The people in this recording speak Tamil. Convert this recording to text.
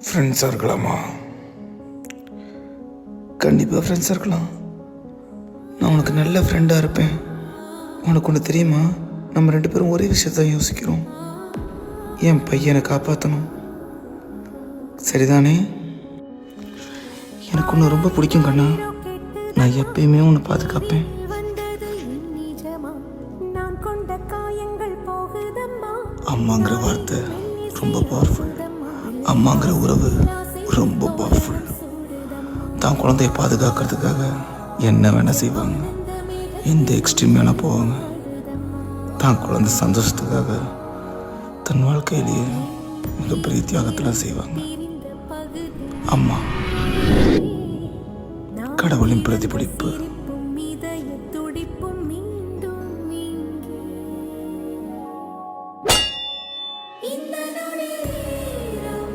ஃப்ரெண்ட்ஸாக இருக்கலாமா? கண்டிப்பாக ஃப்ரெண்ட்ஸாக இருக்கலாம். நான் உனக்கு நல்ல ஃப்ரெண்டாக இருப்பேன். உனக்கு ஒன்று தெரியுமா, நம்ம 2 பேரும் ஒரே விஷயத்தான் யோசிக்கிறோம். என் பையனை காப்பாற்றணும். சரிதானே? எனக்கு ஒன்று ரொம்ப பிடிக்கும் கண்ணா. நான் எப்பயுமே உன்னை பாதுகாப்பேன். அம்மாங்கிற வார்த்தை ரொம்ப பவர்ஃபுல். அம்மாங்கிற உறவு ரொம்ப பவர்ஃபுல். தான் குழந்தைய பாதுகாக்கிறதுக்காக என்ன வேணால் செய்வாங்க, எந்த எக்ஸ்ட்ரீம் வேணால் போவாங்க. தான் குழந்தை சந்தோஷத்துக்காக தன் வாழ்க்கையிலேயே மிகப்பெரிய தியாகத்தில் செய்வாங்க. அம்மா கடவுளின் பிரதிபலிப்பு.